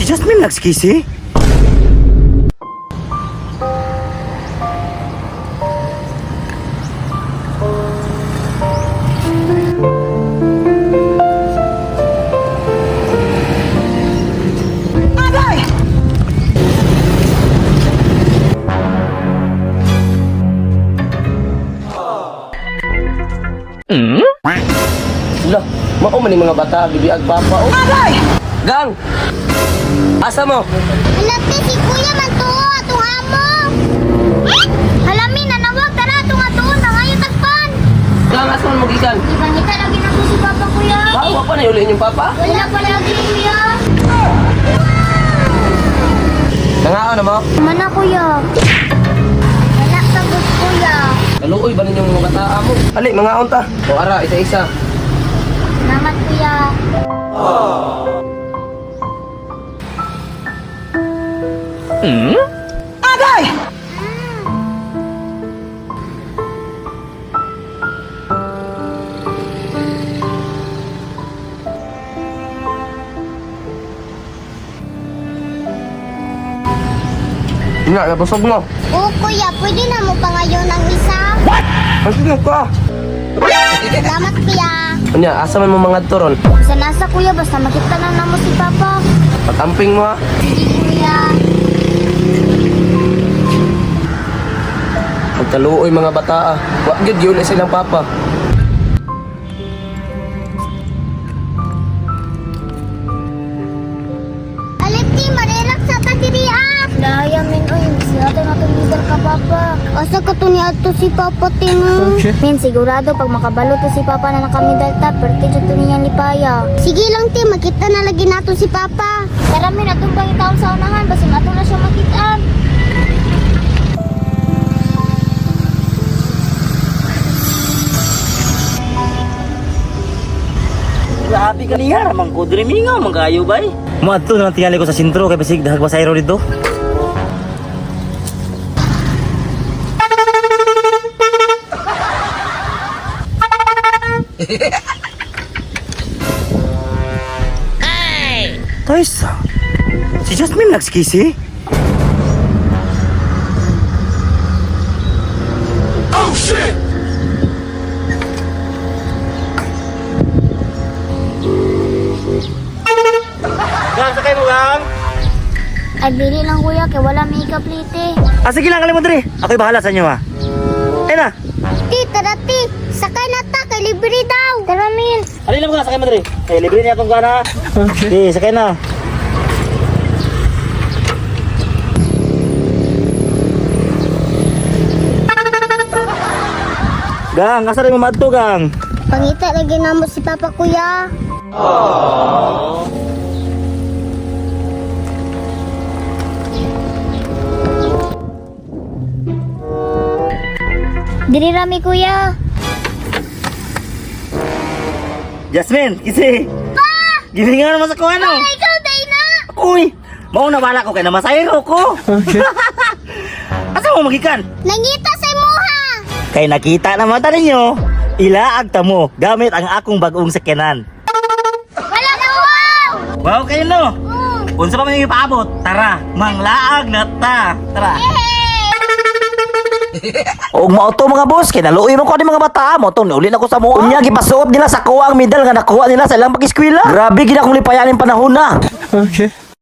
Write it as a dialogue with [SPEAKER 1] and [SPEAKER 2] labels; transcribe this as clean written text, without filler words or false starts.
[SPEAKER 1] Si Jasmine nagskisi?
[SPEAKER 2] Lah, mao man mga bata bibiag papa oh. Aray! Gang. Asa mo?
[SPEAKER 3] Halati si kuya man to, atong amo. Halami na nawag tara atong atoon na ngayon tagpan.
[SPEAKER 2] Gang asa man mo gikan?
[SPEAKER 3] Di ba kita lagi na po si papa kuya?
[SPEAKER 2] Bawa pa na uli yung papa?
[SPEAKER 3] Wala pa lagi kuya.
[SPEAKER 2] Nangaon na mo?
[SPEAKER 3] Mana kuya? Wala sagot kuya.
[SPEAKER 2] Kaluoy ba ninyong mga bata mo? Ali, mga unta. O ara, isa-isa.
[SPEAKER 3] Salamat kuya.
[SPEAKER 1] Agay!
[SPEAKER 2] Ina, nabusog mo.
[SPEAKER 3] Oo kuya, pwede na mo pa ngayon ang isa?
[SPEAKER 2] Sige ka.
[SPEAKER 3] Salamat kuya.
[SPEAKER 2] Anya, asa man mo mga turon?
[SPEAKER 3] Sa nasa kuya, basta makita na namo si papa.
[SPEAKER 2] Patamping mo ha.
[SPEAKER 3] Sige kuya.
[SPEAKER 2] Pagkaluoy mga bata ah. Wa gyud yun silang papa.
[SPEAKER 3] Alipti, marirap sa tatiriya. Daya min, oy, siya tayo matulidar ka, papa. Asa ka to niya to si papa, Tim? Min, sigurado pag makabalo to si papa na nakamidal ta, perte dyan to niya ni Paya. Sige lang, Tim, makita na lagi nato si papa. Tara, min, atong pangitaon sa unahan, basta nato na siya makitaan.
[SPEAKER 1] Grabe ka niya, ramang kudriminga, mangkayo bay. Maadto na tingali ko sa sintro, kay basig dahag pasayro dito. Taisa, si Jasmine nagskisi? Gang, sakay mo gang.
[SPEAKER 3] Ay, bili lang kuya, kaya wala may ikaplite.
[SPEAKER 1] Sige lang, kalimod rin. Ako'y bahala sa inyo ha. Ayun na.
[SPEAKER 3] Ti, tara, ti. Sakay na ta, kay libre daw. Tara, min.
[SPEAKER 1] Alin lang mga sakay mo rin. Libre niya itong gana. Okay, sakay na. Gang, asa rin mo madto, gang?
[SPEAKER 3] Pangita lagi na mo si papa kuya. Diri rami kuya.
[SPEAKER 1] Jasmine, kisi. Gilingan naman sa kuha, no?
[SPEAKER 3] Ikaw, Dayna.
[SPEAKER 1] Uy, mauna bala ko kay namasayro ko. Asa mo magikan?
[SPEAKER 3] Nangita sa imuha.
[SPEAKER 1] Kay nakita na mata ninyo, ilaag ta mo gamit ang akong bagong sakyanan.
[SPEAKER 3] Wala na wow.
[SPEAKER 1] Wow kayo no? Unsa pa man yung ipaabot? Tara, manglaag na ta. Tara. Og mao to mga boss, kay naluoy man ko ni mga bata mo to uli na ko sa mo. Unya gipasuot nila sa kuha ang medal nga nakuha nila sa ilang pag-eskwela. Grabe gid akong lipayanin panahon na.
[SPEAKER 4] Okay.